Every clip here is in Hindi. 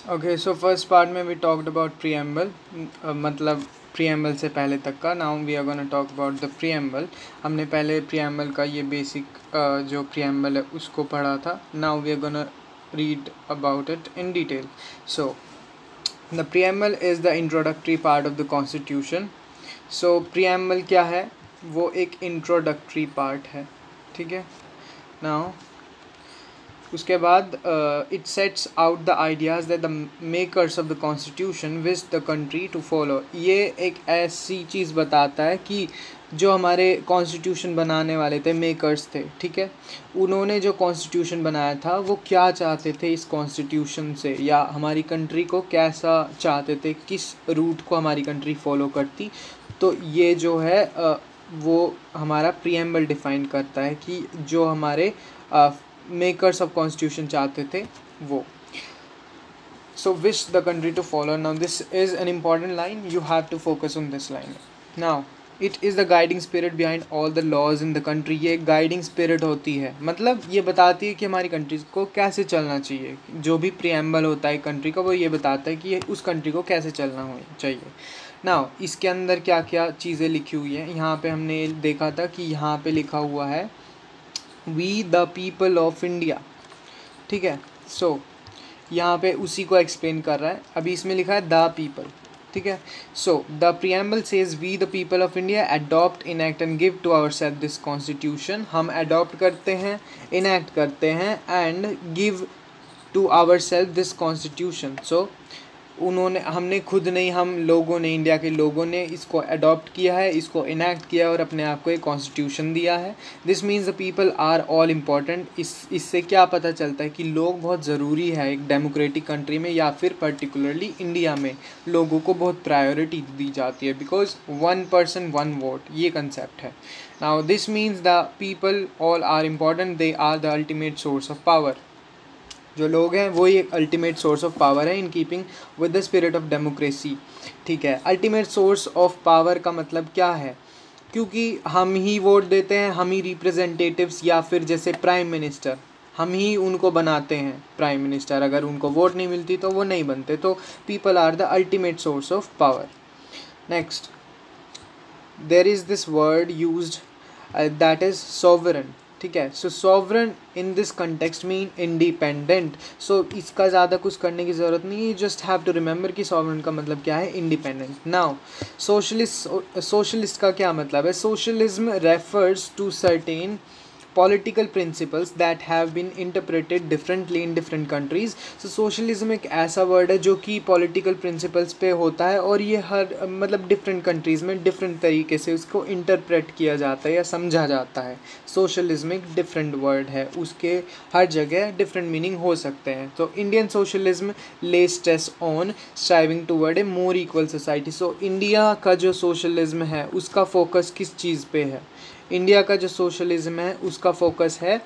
ओके, सो फर्स्ट पार्ट में वी टॉक्ड अबाउट प्रीएम्बल, मतलब प्रीएम्बल से पहले तक का. Now we are gonna talk about the preamble. हमने पहले प्रीएम्बल का ये बेसिक जो प्रीएम्बल है उसको पढ़ा था. Now we are gonna read about it in detail. So the preamble is the introductory part of the constitution. सो प्रीएम्बल क्या है? वो एक इंट्रोडक्टरी पार्ट है. ठीक है. नाउ उसके बाद it sets out the ideas that the makers of the constitution wish the country to follow. ये एक ऐसी चीज़ बताता है कि जो हमारे कॉन्स्टिट्यूशन बनाने वाले थे, मेकर्स थे, ठीक है, उन्होंने जो कॉन्स्टिट्यूशन बनाया था वो क्या चाहते थे इस कॉन्स्टिट्यूशन से, या हमारी कंट्री को कैसा चाहते थे, किस रूट को हमारी कंट्री फॉलो करती. तो ये जो है वो हमारा प्रीएम्बल डिफाइन करता है कि जो हमारे मेकर्स ऑफ कॉन्स्टिट्यूशन चाहते थे वो. So wish the country to follow. Now this is an important line. You have to focus on this line. Now it is the guiding spirit behind all the laws in the country. ये गाइडिंग स्पिरिट होती है, मतलब ये बताती है कि हमारी कंट्री को कैसे चलना चाहिए. जो भी प्रीएम्बल होता है कंट्री का वो ये बताता है कि उस कंट्री को कैसे चलना चाहिए. नाउ इसके अंदर क्या क्या चीज़ें लिखी हुई हैं. यहाँ पे हमने देखा था कि यहाँ पे लिखा हुआ है we the people of India. ठीक है. सो यहाँ पे उसी को एक्सप्लेन कर रहा है. अभी इसमें लिखा है द पीपल. ठीक है. So the preamble says we the people of India adopt, enact and give to our self this constitution. हम अडॉप्ट करते हैं, इनैक्ट करते हैं and give to our self this constitution. So हमने खुद नहीं, हम लोगों ने, इंडिया के लोगों ने इसको अडॉप्ट किया है, इसको इनैक्ट किया है और अपने आप को एक कॉन्स्टिट्यूशन दिया है. This means the people are all important. इससे क्या पता चलता है कि लोग बहुत ज़रूरी है एक डेमोक्रेटिक कंट्री में, या फिर पर्टिकुलरली इंडिया में लोगों को बहुत प्रायोरिटी दी जाती है, बिकॉज 1 person 1 vote, ये कंसेप्ट है. Now this means the people all are important. They are the ultimate source of power. जो लोग हैं वो एक अल्टीमेट सोर्स ऑफ पावर है in keeping with the spirit of democracy. ठीक है. अल्टीमेट सोर्स ऑफ पावर का मतलब क्या है? क्योंकि हम ही वोट देते हैं, हम ही रिप्रेजेंटेटिव्स, या फिर जैसे प्राइम मिनिस्टर, हम ही उनको बनाते हैं प्राइम मिनिस्टर. अगर उनको वोट नहीं मिलती तो वो नहीं बनते. तो people are the ultimate source of power. Next, there is this word used that is sovereign. ठीक है. So sovereign in this context mean independent. So इसका ज़्यादा कुछ करने की ज़रूरत नहीं है. जस्ट हैव टू रिमेंबर कि सॉवरन का मतलब क्या है, इंडिपेंडेंट. नाउ सोशलिस्ट का क्या मतलब है? Socialism refers to certain political principles that have been interpreted differently in different countries. So socialism एक ऐसा वर्ड है जो कि political principles पे होता है, और ये हर मतलब different countries में different तरीके से उसको interpret किया जाता है या समझा जाता है. socialism एक different word है, उसके हर जगह different meaning हो सकते हैं. तो Indian socialism lays stress on striving toward a more equal society. So India का जो socialism है उसका focus किस चीज़ पे है? इंडिया का जो सोशलिज्म है उसका फोकस है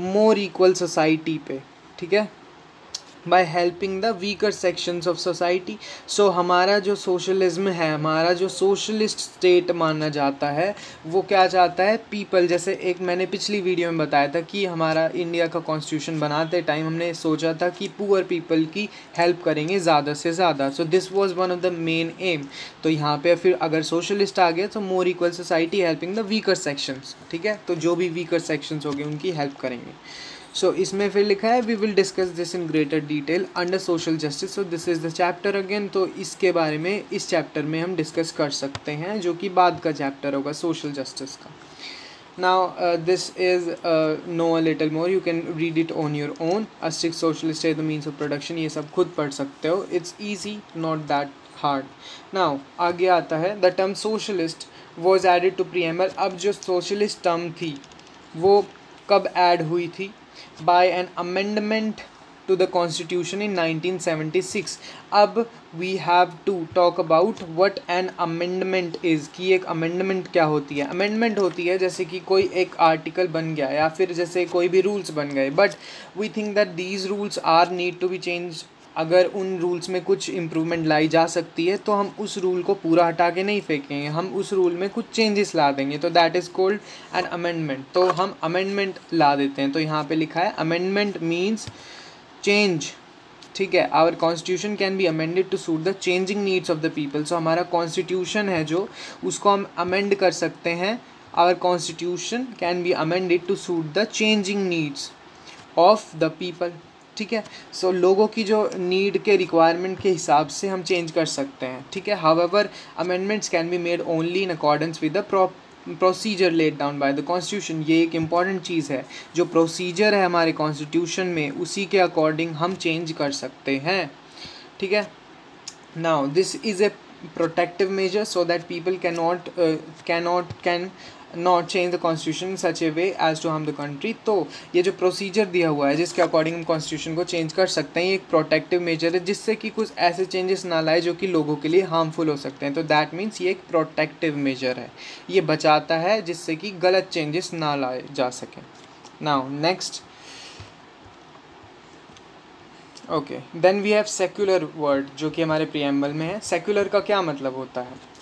मोर इक्वल सोसाइटी पे. ठीक है. By helping the weaker sections of society. So हमारा जो सोशलिज्म है, हमारा जो सोशलिस्ट स्टेट माना जाता है, वो क्या चाहता है? पीपल. जैसे एक मैंने पिछली वीडियो में बताया था कि हमारा इंडिया का कॉन्स्टिट्यूशन बनाते टाइम हमने सोचा था कि पुअर पीपल की हेल्प करेंगे ज़्यादा से ज़्यादा. So this was one of the main M. तो यहाँ पे फिर अगर सोशलिस्ट आ गया तो मोर equal society helping the weaker sections. ठीक है. तो जो भी वीकर सेक्शंस हो गए उनकी हेल्प करेंगे. सो इसमें फिर लिखा है we will discuss this in greater detail under social justice. So this is the chapter again. तो इसके बारे में इस चैप्टर में हम डिस्कस कर सकते हैं, जो कि बाद का चैप्टर होगा सोशल जस्टिस का. Now this is no a little more, you can read it on your own. A strict socialist state the means of production, ये सब खुद पढ़ सकते हो. It's easy, not that hard. Now आगे आता है the term socialist was added to preamble. अब जो सोशलिस्ट टर्म थी वो कब ऐड हुई थी? by an amendment to the constitution in 1976. अब we have to talk about what an amendment is. कि एक amendment क्या होती है? amendment होती है जैसे कि कोई एक article बन गया या फिर जैसे कोई भी rules बन गए, but we think that these rules are need to be changed. अगर उन रूल्स में कुछ इम्प्रूवमेंट लाई जा सकती है तो हम उस रूल को पूरा हटा के नहीं फेंकेंगे, हम उस रूल में कुछ चेंजेस ला देंगे. तो that is called an amendment. तो हम अमेंडमेंट ला देते हैं. तो यहाँ पे लिखा है अमेंडमेंट मीन्स चेंज ठीक है, our constitution can be amended to suit the changing needs of the people. So हमारा कॉन्स्टिट्यूशन है जो, उसको हम अमेंड कर सकते हैं। Our constitution can be amended to suit the changing needs of the people, ठीक है। सो लोगों की जो नीड के रिक्वायरमेंट के हिसाब से हम चेंज कर सकते हैं, ठीक है। However amendments can be made only in accordance with the procedure laid down by the constitution. ये एक इम्पॉर्टेंट चीज़ है, जो प्रोसीजर है हमारे कॉन्स्टिट्यूशन में उसी के अकॉर्डिंग हम चेंज कर सकते हैं, ठीक है। Now this is a protective measure so that people can not change the constitution in such a way as to harm the country। तो ये जो प्रोसीजर दिया हुआ है जिसके अकॉर्डिंग हम कॉन्स्टिट्यूशन को चेंज कर सकते हैं, ये एक प्रोटेक्टिव मेजर है जिससे कि कुछ ऐसे चेंजेस ना लाए जो कि लोगों के लिए हार्मफुल हो सकते हैं। तो दैट मीन्स ये एक प्रोटेक्टिव मेजर है, ये बचाता है जिससे कि गलत चेंजेस ना लाए जा सकें। Now next, okay, then we have secular word जो कि हमारे प्रीएम्बल में है। सेक्युलर का क्या मतलब होता है?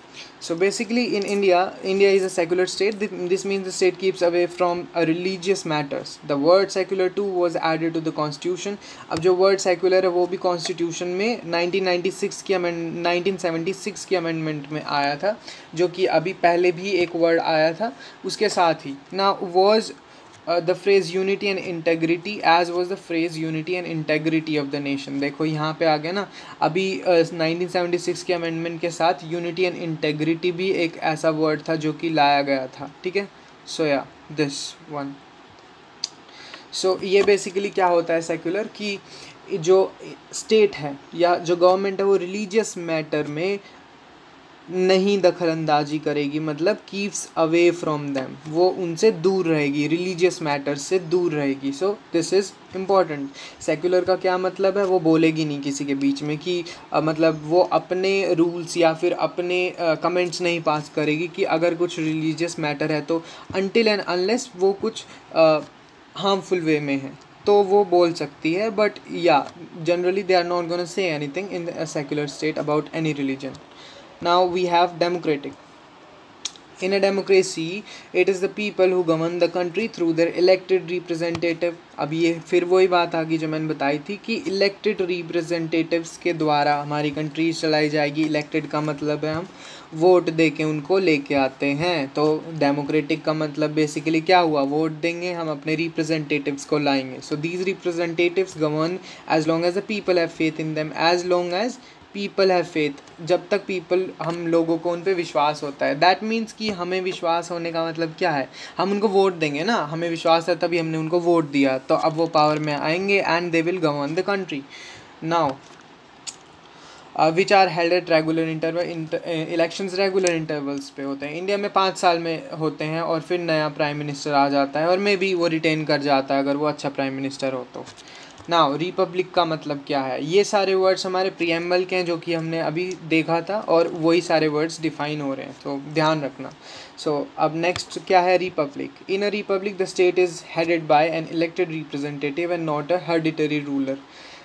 So basically in India is a secular state. This means the state keeps away from religious matters. The word secular to was added to the constitution. अब जो वर्ड सेक्युलर है वो भी कॉन्स्टिट्यूशन में 1976 की अमेंडमेंट में आया था, जो कि अभी पहले भी एक वर्ड आया था उसके साथ ही। ना was the phrase unity and integrity as was the phrase unity and integrity of the nation। देखो यहाँ पे आ गया ना, अभी 1976 के अमेंडमेंट के साथ unity and integrity भी एक ऐसा वर्ड था जो कि लाया गया था, ठीक है। सो या दिस वन, सो ये बेसिकली क्या होता है सेक्युलर, कि जो स्टेट है या जो गवर्नमेंट है वो रिलीजियस मैटर में नहीं दखल अंदाजी करेगी, मतलब कीप्स अवे फ्रॉम देम, वो उनसे दूर रहेगी, रिलीजियस मैटर्स से दूर रहेगी। सो दिस इज़ इम्पॉर्टेंट। सेक्युलर का क्या मतलब है, वो बोलेगी नहीं किसी के बीच में कि मतलब वो अपने रूल्स या फिर अपने कमेंट्स नहीं पास करेगी कि अगर कुछ रिलीजियस मैटर है तो अनटिल एंड अनलेस वो कुछ हार्मफुल वे में है तो वो बोल सकती है, बट या generally they are not gonna say anything in a secular state about any religion. Now we have democratic. In a democracy, it is the people who govern the country through their elected representative। अब ये फिर वही बात आ गई जो मैंने बताई थी कि elected representatives के द्वारा हमारी कंट्री चलाई जाएगी। elected का मतलब है हम वोट दे के उनको लेके आते हैं। तो डेमोक्रेटिक का मतलब बेसिकली क्या हुआ, वोट देंगे हम, अपने रिप्रेजेंटेटिव्स को लाएंगे। So these representatives govern as long as the people have faith in them, as long as people have faith, जब तक पीपल, हम लोगों को उन पे विश्वास होता है। दैट मीन्स कि हमें विश्वास होने का मतलब क्या है, हम उनको वोट देंगे ना, हमें विश्वास है तभी हमने उनको वोट दिया, तो अब वो पावर में आएंगे and they will govern the country. Now which are held at regular interval. Elections regular intervals पे होते हैं। इंडिया में 5 साल में होते हैं और फिर नया प्राइम मिनिस्टर आ जाता है और मे बी वो रिटेन कर जाता है अगर वो अच्छा प्राइम मिनिस्टर हो तो। नाउ रिपब्लिक का मतलब क्या है, ये सारे वर्ड्स हमारे प्रीएम्बल के हैं जो कि हमने अभी देखा था और वही सारे वर्ड्स डिफाइन हो रहे हैं, तो ध्यान रखना। सो अब नेक्स्ट क्या है, republic. In a republic the state is headed by an elected representative and not a hereditary ruler.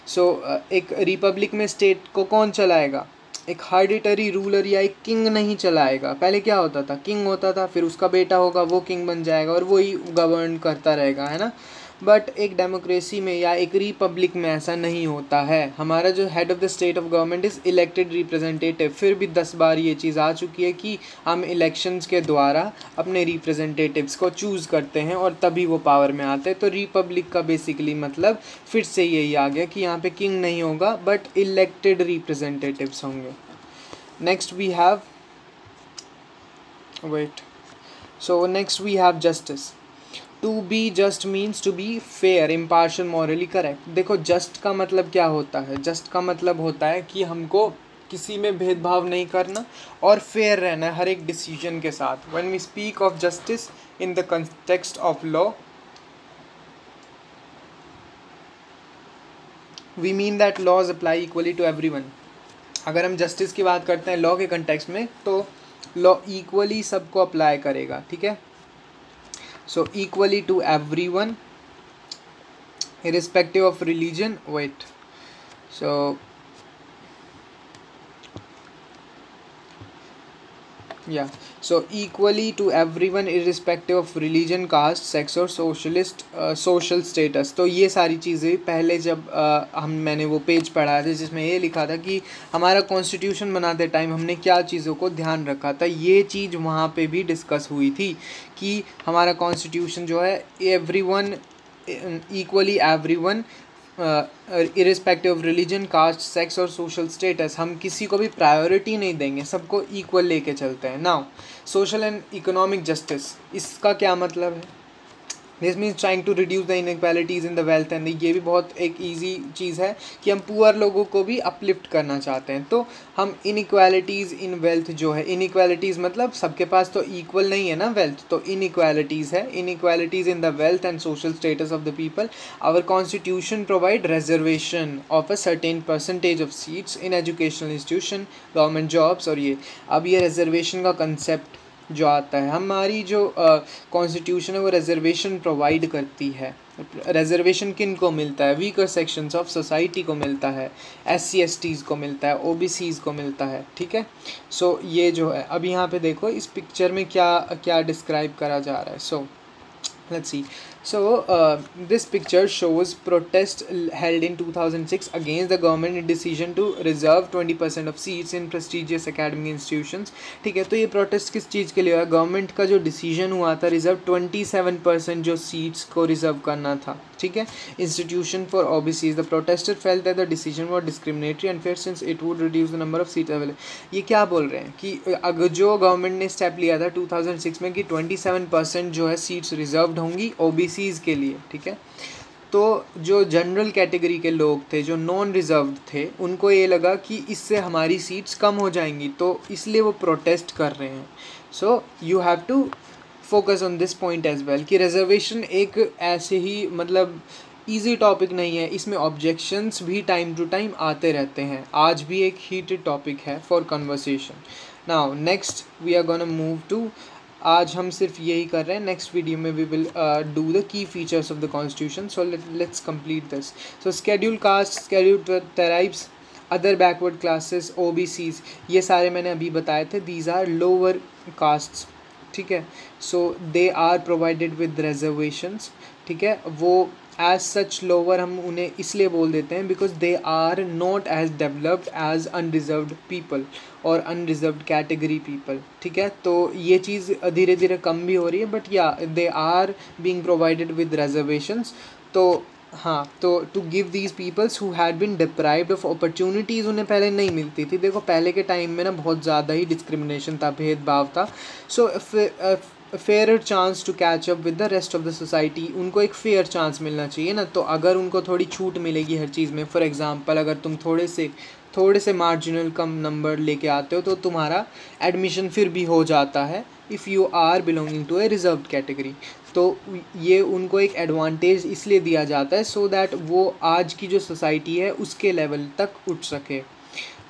So एक रिपब्लिक में स्टेट को कौन चलाएगा, एक हेरिडिटरी रूलर या एक किंग नहीं चलाएगा। पहले क्या होता था, किंग होता था, फिर उसका बेटा होगा वो किंग बन जाएगा और वही गवर्न करता रहेगा, है ना। बट एक डेमोक्रेसी में या एक रिपब्लिक में ऐसा नहीं होता है। हमारा जो head of the state of government is elected representative. फिर भी 10 बार ये चीज़ आ चुकी है कि हम इलेक्शंस के द्वारा अपने रिप्रेजेंटेटिव्स को चूज़ करते हैं और तभी वो पावर में आते हैं। तो रिपब्लिक का बेसिकली मतलब फिर से यही आ गया कि यहाँ पे किंग नहीं होगा बट इलेक्टेड रिप्रेजेंटेटिव्स होंगे। Next we have next we have justice. To be just means to be fair, impartial, morally correct. देखो जस्ट का मतलब क्या होता है, जस्ट का मतलब होता है कि हमको किसी में भेदभाव नहीं करना और फेयर रहना है हर एक डिसीजन के साथ। When we speak of justice in the context of law we mean that laws apply equally to everyone. अगर हम जस्टिस की बात करते हैं लॉ के कंटेक्स्ट में तो लॉ इक्वली सबको अप्लाई करेगा, ठीक है। So equally to everyone irrespective of religion। wait, so या so equally to everyone irrespective of religion, caste, sex और सोशल स्टेटस। तो ये सारी चीज़ें पहले जब मैंने वो पेज पढ़ा था जिसमें ये लिखा था कि हमारा कॉन्स्टिट्यूशन बनाते टाइम हमने क्या चीज़ों को ध्यान रखा था, ये चीज़ वहाँ पे भी डिस्कस हुई थी कि हमारा कॉन्स्टिट्यूशन जो है everyone, equally everyone irrespective of religion, caste, sex और सोशल स्टेटस, हम किसी को भी प्रायोरिटी नहीं देंगे, सबको इक्वल लेके चलते हैं। Now social and economic justice, इसका क्या मतलब है? This means trying to reduce the inequalities in the wealth and ये भी बहुत एक ईजी चीज़ है कि हम पुअर लोगों को भी अपलिफ्ट करना चाहते हैं। तो हम इनइक्वालिटीज़ इन वेल्थ जो है, इनइक्वालिटीज़ मतलब सबके पास तो इक्वल नहीं है ना वेल्थ, तो इनइक्वालिटीज़ है, inequalities in the wealth and social status of the people. Our constitution provide reservation of a certain percentage of seats in educational institution, government jobs. और ये अब ये रिजर्वेशन का कंसेप्ट जो आता है, हमारी जो कॉन्स्टिट्यूशन है वो रिजर्वेशन प्रोवाइड करती है। रिजर्वेशन किन को मिलता है? वीकर सेक्शंस ऑफ सोसाइटी को मिलता है, SC/STs को मिलता है, OBCs को मिलता है, ठीक है। सो ये जो है, अब यहाँ पे देखो इस पिक्चर में क्या क्या डिस्क्राइब करा जा रहा है। सो let's see. So this picture shows protest held in 2006 against the government decision to reserve 20% of seats in prestigious academic institutions। ठीक है, तो ये प्रोटेस्ट किस चीज़ के लिए हुआ? गवर्नमेंट का जो डिसीजन हुआ था रिजर्व 27% जो सीट्स को रिजर्व करना था, ठीक है, institution for OBCs। The protester felt that the decision was discriminatory and fair since it would reduce the number of seat available. ये क्या बोल रहे हैं कि अगर जो गवर्नमेंट ने स्टेप लिया था 2006 में कि 27% जो है सीट्स रिजर्व्ड होंगी OBCs के लिए, ठीक है, तो जो जनरल कैटेगरी के लोग थे, जो नॉन रिजर्व्ड थे, उनको ये लगा कि इससे हमारी सीट्स कम हो जाएंगी, तो इसलिए वो प्रोटेस्ट कर रहे हैं। So you have to focus on this point as well कि रिजर्वेशन एक ऐसे ही मतलब ईजी टॉपिक नहीं है, इसमें ऑब्जेक्शंस भी टाइम टू टाइम आते रहते हैं। आज भी एक हीटेड टॉपिक है for conversation. Now next we are gonna move to, आज हम सिर्फ यही कर रहे हैं, नेक्स्ट वीडियो में we will do the key features of the constitution. So let's complete this. So schedule caste, schedule tribes, other backward classes, OBCs, ये सारे मैंने अभी बताए थे, दीज आर लोअर कास्ट्स, ठीक है। So they are provided with reservations, ठीक है। वो एज सच लोअर हम उन्हें इसलिए बोल देते हैं because they are not as developed as unreserved people और अनरिजर्व्ड कैटेगरी पीपल, ठीक है। तो ये चीज़ धीरे धीरे कम भी हो रही है, बट या they are being provided with reservations. तो हाँ, तो to give these peoples who had been deprived of opportunities, उन्हें पहले नहीं मिलती थी। देखो पहले के टाइम में ना बहुत ज़्यादा ही डिस्क्रिमिनेशन था, भेदभाव था। So fair chance to catch up with the rest of the society, उनको एक फेयर चांस मिलना चाहिए ना। तो अगर उनको थोड़ी छूट मिलेगी हर चीज़ में, फॉर एग्जांपल अगर तुम थोड़े से मार्जिनल कम नंबर लेके आते हो तो तुम्हारा एडमिशन फिर भी हो जाता है if you are belonging to a reserved category. तो ये उनको एक एडवांटेज इसलिए दिया जाता है सो दैट वो आज की जो सोसाइटी है उसके लेवल तक उठ सके।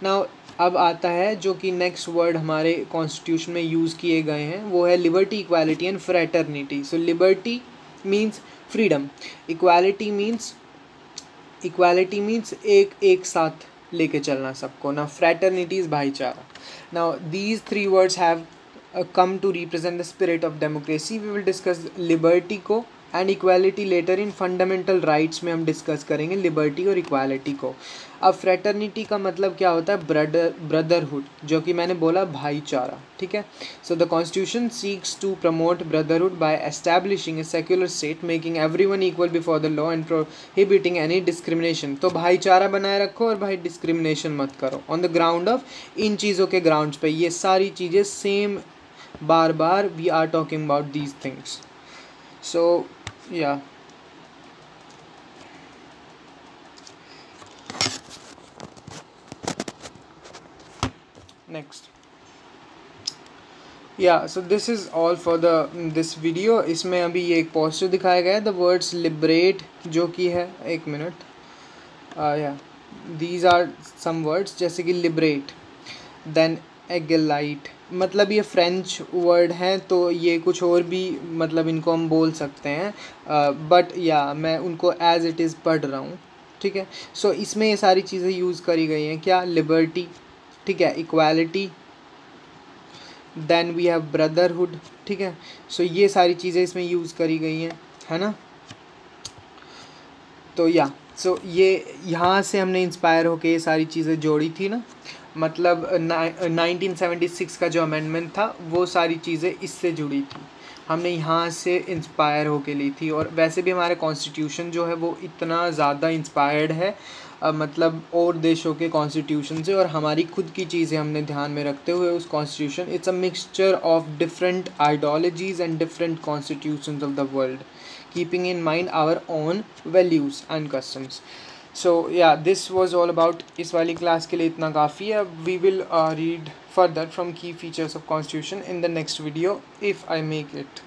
नाउ अब आता है जो कि नेक्स्ट वर्ड हमारे कॉन्स्टिट्यूशन में यूज़ किए गए हैं, वो है liberty, equality and fraternity. So liberty means freedom, equality means एक साथ लेके चलना सबको ना, फ्रेटर्निटी इज़ भाईचारा। Now these three words have come to represent the spirit of democracy. We will discuss liberty को and equality later in fundamental rights में हम डिस्कस करेंगे लिबर्टी और इक्वालिटी को। अब फ्रेटर्निटी का मतलब क्या होता है? ब्रदरहुड, जो कि मैंने बोला भाईचारा, ठीक है। So the constitution seeks to promote brotherhood by establishing a secular state, making everyone equal before the law and prohibiting any discrimination. तो भाईचारा बनाए रखो और भाई डिस्क्रिमिनेशन मत करो ऑन द ग्राउंड ऑफ, इन चीज़ों के ग्राउंड्स पे। ये सारी चीज़ें सेम बार बार we are talking about these things. So yeah, next, yeah, so this is all for the this video। इसमें अभी ये एक पोस्टर दिखाया गया है, the words liberate जो कि है, एक minute, yeah, these are some words जैसे कि liberate, then egalite, मतलब ये फ्रेंच वर्ड हैं तो ये कुछ और भी मतलब इनको हम बोल सकते हैं, बट या मैं उनको एज इट इज़ पढ़ रहा हूँ, ठीक है। सो इसमें ये सारी चीज़ें यूज़ करी गई हैं, क्या? लिबर्टी, ठीक है, equality, then we have brotherhood, ठीक है। सो ये सारी चीज़ें इसमें यूज़ करी गई हैं, है ना। तो या सो ये यहाँ से हमने इंस्पायर होके ये सारी चीज़ें जोड़ी थी ना, मतलब 1976 का जो अमेंडमेंट था वो सारी चीज़ें इससे जुड़ी थी, हमने यहाँ से इंस्पायर होके ली थी। और वैसे भी हमारा कॉन्स्टिट्यूशन जो है वो इतना ज़्यादा इंस्पायर्ड है मतलब और देशों के कॉन्स्टिट्यूशन से, और हमारी खुद की चीज़ें हमने ध्यान में रखते हुए उस constitution, it's a mixture of different ideologies and different constitutions of the world, keeping in mind our own values and customs. So yeah, this was all about इस वाली क्लास के लिए इतना काफ़ी है। We will read further from key features of constitution in the next video if I make it.